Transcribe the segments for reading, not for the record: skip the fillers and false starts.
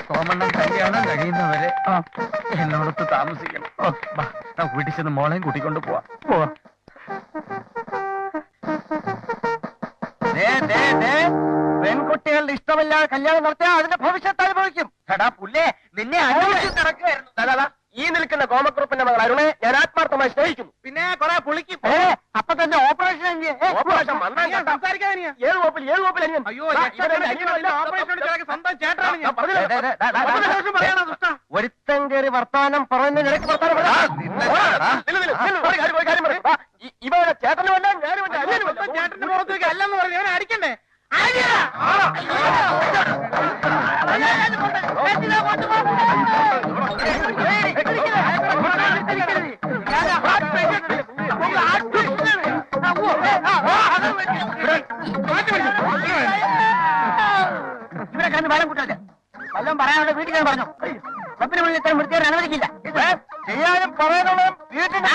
കോമണ്ണൻ കല്യാണം കഴിയുന്നവരെ എന്നോടൊത്ത് താമസിക്കണം. നമുക്ക് വീട്ടിൽ ചെന്ന് മോളെയും കൂട്ടിക്കൊണ്ട് പോവാ. പെൺകുട്ടികളുടെ ഇഷ്ടമില്ലാതെ കല്യാണം നടത്തിയാൽ അതിന്റെ ഭവിഷ്യത്ത് അനുഭവിക്കും. എടാ പുല്ലേ, നിന്നെ അന്വേഷിച്ച് നടക്കുകയായിരുന്നു. ഈ നിൽക്കുന്ന കോമക്കുറുപ്പിന്റെ മകൾ അരുണെ ഞാൻ ആത്മാർത്ഥമായി സ്നേഹിക്കുന്നു. പിന്നെ കുറെ പുളിക്കും. അപ്പൊ തന്നെ ഓപ്പറേഷൻ സംസാരിക്കാൻ ഏഴ് കോപ്പിൽ അനിയൻ. ഒരുത്തൻ കയറി വർത്താനം പറയുന്നതിനിടയ്ക്ക് ഇവരുടെ ചേട്ടനുമല്ല ഞാനുമല്ല ചേട്ടന്റെ പുറത്തേക്ക് അല്ലെന്ന് പറഞ്ഞു അവനെ അടിക്കണ്ടേ? ഇവരെ കണ്ട് വെള്ളം കൂട്ടല്ലേ? വല്ലതും പറയാനുള്ള വീട്ടിൽ ഞാൻ പറഞ്ഞു. ക്ലബിന് മുന്നിൽ ഇത്രയും വൃത്തിയാൻ അനുവദിക്കില്ല. ചെയ്യാനും പറയാനുള്ള വീട്ടിന്റെ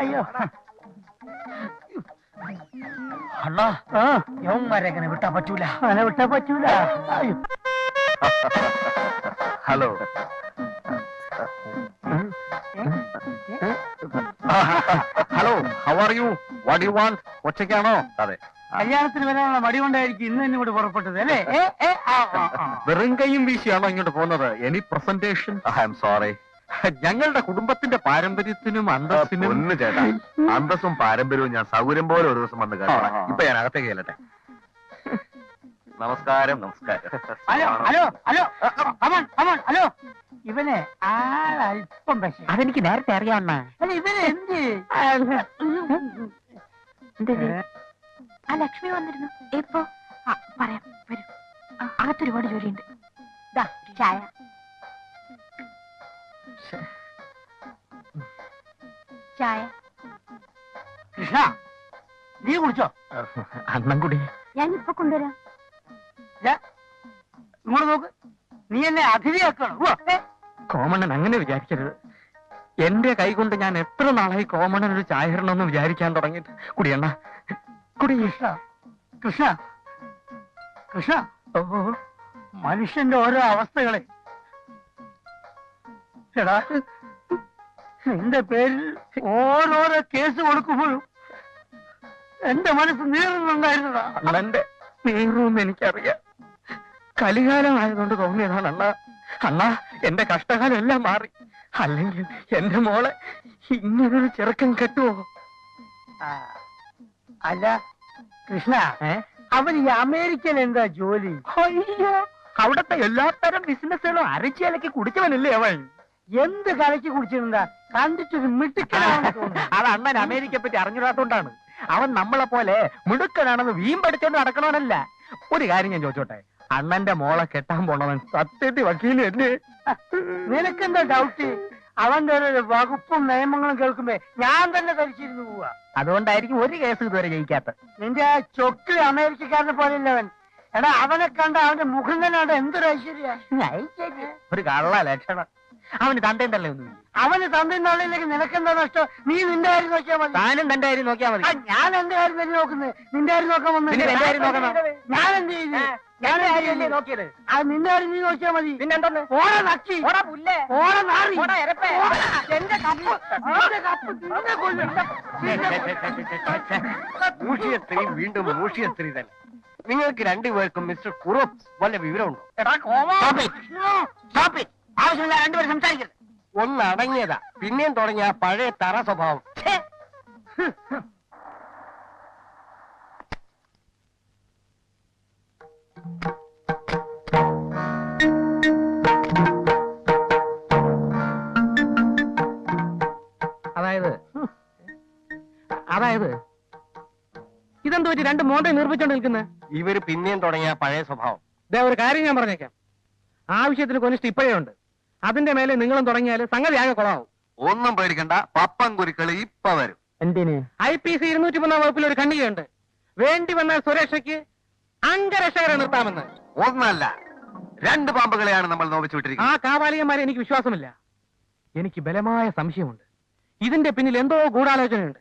അയ്യോ അണ്ണാ, യവന്മാരെങ്ങനെ വിട്ടാ പറ്റൂല. അങ്ങനെ വിട്ടാ പറ്റൂല. Hello, hello, how are you? What you want? ഒറ്റയ്ക്കാണോ? അതെ, കല്യാണത്തിന് വരാനുള്ള മടി കൊണ്ടായിരിക്കും ഇന്ന് തന്നെ ഇവിടെ പുറപ്പെട്ടത് അല്ലേ? വെറും കൈയും വീശിയാണോ ഇങ്ങോട്ട് പോകുന്നത്? Any presentation? I am sorry. ഞങ്ങളുടെ കുടുംബത്തിന്റെ പാരമ്പര്യത്തിനും അന്തസ്സിനും ഒന്ന് ചേട്ടാ, അന്തസ്സും പാരമ്പര്യവും ഞാൻ സൗകര്യം പോലെ ഒരു ദിവസം വന്ന് കേട്ടോ. ഇപ്പൊ ഞാൻ അകത്തേക്ക് ചെല്ലട്ടെ. നമസ്കാരം. നമസ്കാരം. Hello hello hello hello. ഇവനെ ആളല്പം പക്ഷേ അതെനിക്ക് നേരത്തെ അറിയാവുന്ന. അല്ല ഇവനെ എന്ത് ആ ലക്ഷ്മി വന്നിരുന്നു. എപ്പോ? പറയാം, വരൂ. അകത്തൊരുപാട് ജോലിയുണ്ട്. ചായ. ചായ. കൃഷ്ണ, നീ കുടിച്ചോ? അണ്ണം കൂടി ഞാൻ ഇപ്പൊ കൊണ്ടുവരാം. ഇങ്ങോട്ട് നോക്ക്, നീ എന്നെ അതിഥിയാക്കണം. കോമണ്ണൻ അങ്ങനെ വിചാരിക്കരുത്. എന്റെ കൈ കൊണ്ട് ഞാൻ എത്ര നാളായി കോമണ്ണൻ ഒരു ചായ ഇടണമെന്ന് വിചാരിക്കാൻ തുടങ്ങിയിട്ട്. കുടിയണ്ണ കുടി. കൃഷ്ണ കൃഷ്ണ കൃഷ്ണ, മനുഷ്യന്റെ ഓരോ അവസ്ഥകളെ. എടാ, നിന്റെ പേരിൽ ഓരോരോ കേസ് കൊടുക്കുമ്പോഴും എന്റെ മനസ്സ് നീറുന്നുണ്ടായിരുന്നതാ. അണ്ണന്റെ നീറുമെന്ന് എനിക്കറിയാം. കലികാലമായതുകൊണ്ട് തോന്നിയതാണ് അണ്ണ. അണ്ണ, എന്റെ കഷ്ടകാലം എല്ലാം മാറി. അല്ലെങ്കിൽ എന്റെ മോളെ ഇങ്ങനൊരു ചെറുക്കൻ കെട്ടുവോ? അല്ല കൃഷ്ണ, അവൻ ഈ അമേരിക്കൻ എന്താ ജോലി? അയ്യോ, അവിടത്തെ എല്ലാത്തരം ബിസിനസ്സുകളും അരച്ചിലക്കി കുടിച്ചവനല്ലേ അവൻ. എന്ത് കലക്കി കുടിച്ചിരുന്നാ? കണ്ടിട്ടൊരു മിടുക്കനാണെന്ന് തോന്നുന്നു. അത് അണ്ണൻ അമേരിക്കയെ പറ്റി അറിഞ്ഞിടാത്തോണ്ടാണ്. അവൻ നമ്മളെ പോലെ മിടുക്കനാണെന്ന് വീമ്പടിച്ചോണ്ട് നടക്കണവനല്ല. ഒരു കാര്യം ഞാൻ ചോദിച്ചോട്ടെ, അണ്ണന്റെ മോളെ കെട്ടാൻ പോണവൻ സത്യത്തിൽ വക്കീല് തന്നെ. നിനക്കെന്താ ഡൗട്ട്? അവന്റെ ഒരു വകുപ്പും നിയമങ്ങളും കേൾക്കുമ്പോ ഞാൻ തന്നെ ധരിച്ചിരുന്നു പോവാ. അതുകൊണ്ടായിരിക്കും ഒരു കേസ് ഇതുവരെ ജയിക്കാത്ത. നിന്റെ ആ ചൊക്കില് അമേരിക്കക്കാരനെ പോലെയല്ലവൻ. എടാ, അവനെ കണ്ട അവന്റെ മുഖം തന്നെ അവിടെ എന്തൊരു ഐശ്വര്യ. ഒരു കള്ള ലക്ഷണം. അവന് തന്തേണ്ടല്ലേ ഒന്നും. അവന് തന്തേണ്ടാളില്ലെങ്കിൽ നിനക്കെന്താ നഷ്ടം? നീ നിന്റെ കാര്യം നോക്കിയാൽ മതി. താനും തന്റെ കാര്യം നോക്കിയാൽ മതി. ഞാൻ എന്റെ കാര്യം തന്നെ നോക്കുന്നത്. നിന്റെ കാര്യം നോക്കാൻ വന്നു. ഞാൻ എന്ത് ചെയ്തു? ഞാൻ കാര്യമല്ലേ നോക്കിയത്? അത് നിന്റെ കാര്യം നീ നോക്കിയാൽ മതി. പിന്നെന്തോന്ന്? ഓടെ നക്കി, ഓടെ നാറി, എന്റെ കപ്പ്, എന്റെ കപ്പ് നിന്നെ കൊല്ലും. മൂഷിയസ്ത്രീ വീണ്ടും മൂഷിയസ്ത്രീ തന്നെ. നിങ്ങൾക്ക് രണ്ടുപേർക്കും മിസ്റ്റർ കുറോപ്സ് വല്ല വിവരമുണ്ടോ? ആവശ്യമില്ല, രണ്ടുപേരും സംസാരിക്കരുത്. ഒന്ന് അടങ്ങിയതാ, പിന്നെയും തുടങ്ങിയ പഴയ തറ സ്വഭാവം. അതായത് ഇതെന്ത് പറ്റി രണ്ട് മോണ്ടെ നിർമ്മിച്ചോണ്ട് നിൽക്കുന്നത്? ഇവര് പിന്നെയും തുടങ്ങിയ പഴയ സ്വഭാവം. ഒരു കാര്യം ഞാൻ പറഞ്ഞേക്കാം, ആവശ്യത്തിന് കൊനിഷ്ഠ ഇപ്പോഴേ ഉണ്ട്. അതിന്റെ മേലെ നിങ്ങളും തുടങ്ങിയാൽ സംഗതി ആകെ കൊളാവും. ഒന്നും പേടിക്കണ്ട, പപ്പൻ കുരുക്കളി ഇപ്പൊ വരും. എന്തിന്? IPC 203 വകുപ്പിൽ ഒരു ഖണ്ഡികയുണ്ട്, വേണ്ടി വന്നാൽ സുരക്ഷയ്ക്ക് അംഗരക്ഷകരെ നിർത്താമെന്ന്. ഒന്നല്ല, രണ്ട് പാമ്പുകളെയാണ് നമ്മൾ നോവിച്ചു വിട്ടിരിക്കുന്നത്. ആ കാവാലികന്മാരെ എനിക്ക് വിശ്വാസമില്ല. എനിക്ക് ബലമായ സംശയമുണ്ട്. ഇതിന്റെ പിന്നിൽ എന്തോ ഗൂഢാലോചനയുണ്ട്.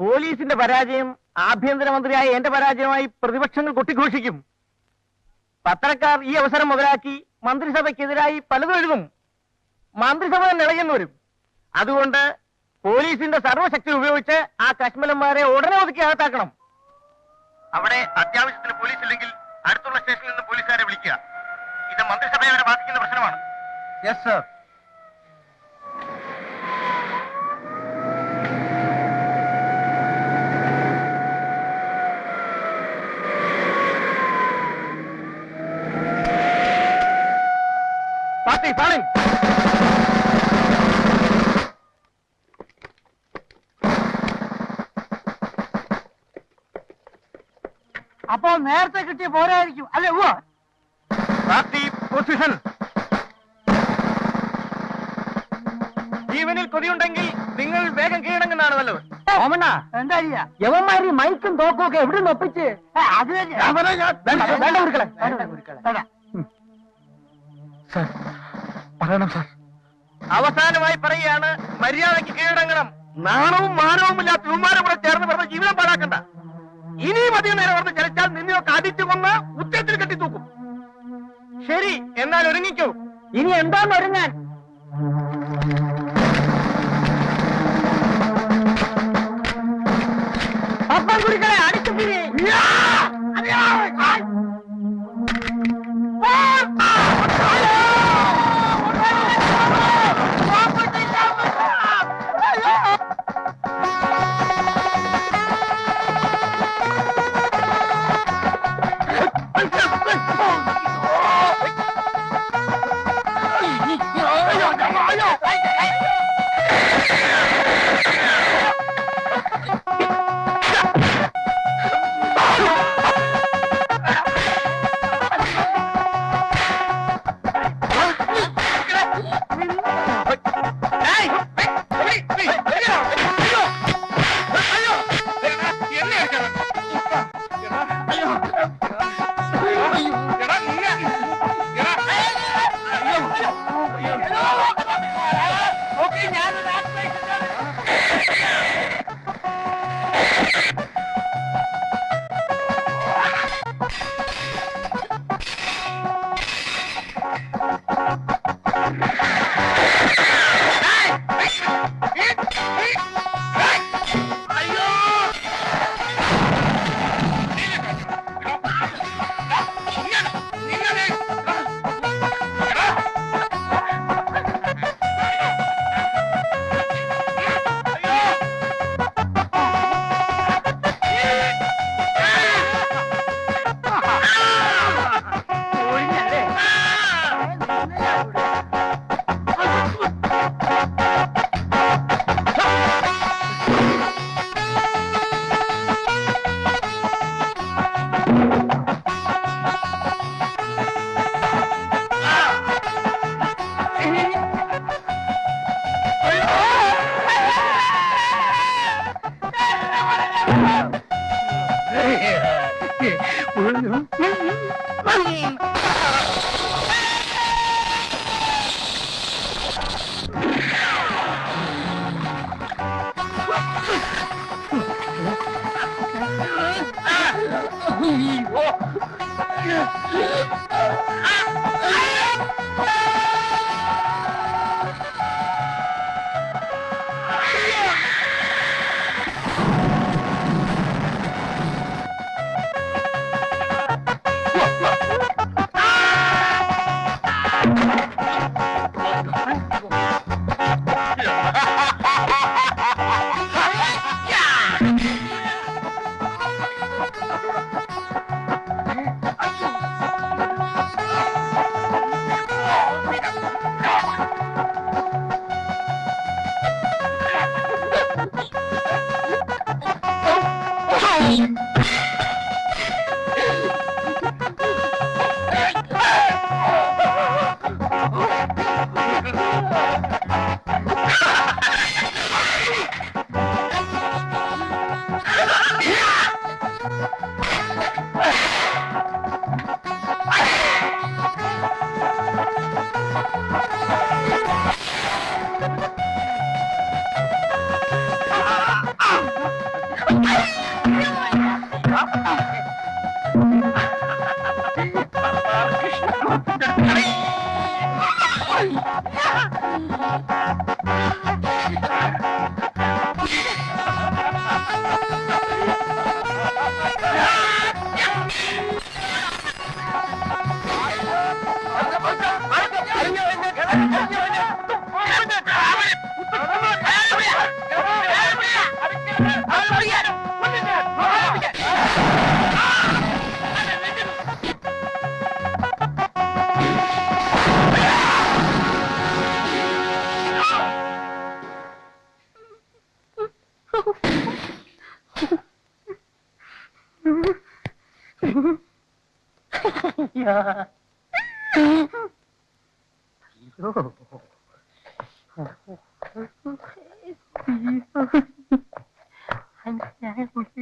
പോലീസിന്റെ പരാജയം ആഭ്യന്തരമന്ത്രിയായ എന്റെ പരാജയമായി പ്രതിപക്ഷങ്ങൾ കൊട്ടിഘോഷിക്കും. പത്രക്കാർ ഈ അവസരം മുതലാക്കി മന്ത്രിസഭയ്ക്കെതിരായി പലതും എഴുതും. മന്ത്രിസഭ തന്നെ ഇളകുന്നു വരും. അതുകൊണ്ട് പോലീസിന്റെ സർവ്വശക്തി ഉപയോഗിച്ച് ആ കശ്മലന്മാരെ ഉടനെ ഒതുക്കി അകത്താക്കണം. അവിടെ അത്യാവശ്യത്തിന് പോലീസ് ഇല്ലെങ്കിൽ അടുത്തുള്ള സ്റ്റേഷനിൽ നിന്ന് പോലീസുകാരെ വിളിക്കുക. ഇത് മന്ത്രിസഭയെ വരെ ബാധിക്കുന്ന പ്രശ്നമാണ്. Yes sir. പാർട്ടി പാളി. അപ്പോ നേരത്തെ കിട്ടിയ പോരായിരിക്കും അല്ലെ? Party position. ജീവനിൽ കൊതിയുണ്ടെങ്കിൽ നിങ്ങൾ വേഗം കീഴടങ്ങുന്നതാണ് നല്ലത്. ഓമണ്ണ എന്താ ചെയ്യാ? യവന്മാരി മൈക്കും തോക്കും ഒക്കെ എവിടെ നിന്ന് ഒപ്പിച്ച്? അത് തന്നെ. വേണ്ട ഗുരുക്കളെ. പറയണം സാർ. അവസാനമായി പറയുകയാണ്, മര്യാദയ്ക്ക് കീഴടങ്ങണം. നാണവും മാനവും ഇല്ലാത്ത ഇവന്മാരെ കൂടെ ചേർന്ന് പറഞ്ഞ ജീവിതം പാഴാക്കണ്ട. ഇനിയും അധികം നേരം പറഞ്ഞ് ചലിച്ചാൽ നിന്നെയൊക്കെ അടിച്ചു കൊന്ന് ഉച്ചത്തിൽ കെട്ടി തൂക്കും. ശരി, എന്നാൽ ഒരുങ്ങിക്കോ. ഇനി എന്താന്ന് ഒരുങ്ങാൻ? അപ്പം കുടിക്കളെ അടിച്ചു പിരി.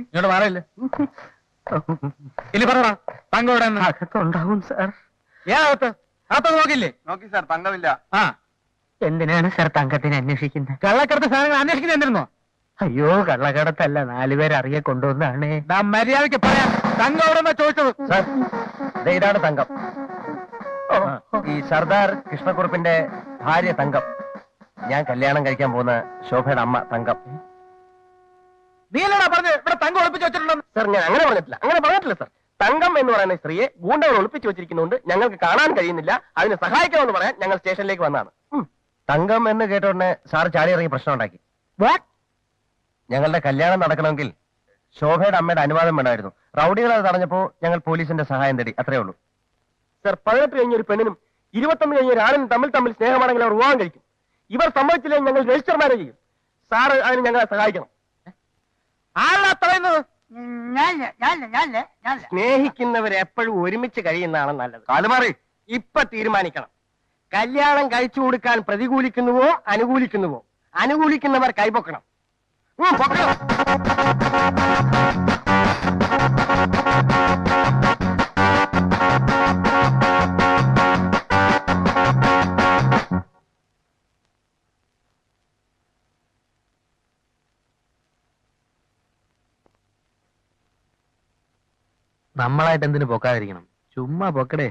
ഇങ്ങോട്ട് മാറിയില്ലേ ഇനി പറടാ തങ്കം ഇവിടെ അകത്തുണ്ടാവും സാർ. ഏകത്ത് അകത്ത് നോക്കില്ലേ? നോക്കി സാർ, തങ്കമില്ല. ആ എന്തിനാണ് സാർ തങ്കത്തിനെ അന്വേഷിക്കുന്നത്? കള്ളക്കടത്ത് സാധനങ്ങൾ അന്വേഷിക്കുന്നത് എന്തിരുന്നോ? അയ്യോ, കള്ളക്കടത്തല്ല, 4 പേര് അറിയെ കൊണ്ടുവന്നാണ്. മര്യാദയ്ക്ക് പറയാം. തങ്കം എവിടെ ചോദിച്ചത്? സാർ, ഇതാണ് തങ്കം. ഈ സർദാർ കൃഷ്ണക്കുറുപ്പിന്റെ ഭാര്യ തങ്കം. ഞാൻ കല്യാണം കഴിക്കാൻ പോകുന്ന ശോഭയുടെ അമ്മ തങ്കം. നീ അല്ലടാ പറഞ്ഞ് ഇവിടെ തങ്കം ഒളിപ്പിച്ച് വെച്ചിട്ടുണ്ടെന്ന്? സാർ, ഞാൻ അങ്ങനെ പറഞ്ഞിട്ടില്ല സാർ. തങ്കം എന്ന് പറയുന്ന സ്ത്രീയെ ഗൂണ്ടകൾ ഒളിപ്പിച്ചു വെച്ചിരിക്കുന്നുണ്ട്, ഞങ്ങൾക്ക് കാണാൻ കഴിയുന്നില്ല. അതിന് സഹായിക്കണമെന്ന് പറയാൻ ഞങ്ങൾ സ്റ്റേഷനിലേക്ക് വന്നതാണ്. തങ്കം എന്ന് കേട്ടോടനെ സാർ ചാടി ഇറങ്ങി പ്രശ്നം ഉണ്ടാക്കി. ഞങ്ങളുടെ കല്യാണം നടക്കണമെങ്കിൽ ശോഭയുടെ അമ്മയുടെ അനുവാദം വേണമായിരുന്നു. റൗഡികൾ അത് തടഞ്ഞപ്പോ ഞങ്ങൾ പോലീസിന്റെ സഹായം തേടി, അത്രേ ഉള്ളൂ. സാർ, 18 കഴിഞ്ഞ ഒരു പെണ്ണിനും 21 കഴിഞ്ഞ ഒരു ആണിനും തമ്മിൽ സ്നേഹമാണെങ്കിൽ അവർ വിവാഹം കഴിക്കും. ഇവർ സമ്മതിച്ചില്ലെങ്കിൽ ഞങ്ങൾ രജിസ്റ്റർ മാരേജ് ചെയ്യും. സാർ അതിന് ഞങ്ങളെ സഹായിക്കണം. ആളാ പറയുന്നത്? ഞാനില്ല. സ്നേഹിക്കുന്നവർ എപ്പോഴും ഒരുമിച്ച് കഴിയുന്നതാണ് നല്ലത്. കാലുമാറി ഇപ്പൊ തീരുമാനിക്കണം. കല്യാണം കഴിച്ചു കൊടുക്കാൻ പ്രതികൂലിക്കുന്നുവോ അനുകൂലിക്കുന്നുവോ? അനുകൂലിക്കുന്നവർ കൈപൊക്കണം. പൊക്കണം. നമ്മളായിട്ട് എന്തിനു പൊക്കാതിരിക്കണം? ചുമ്മാ പൊക്കടേ.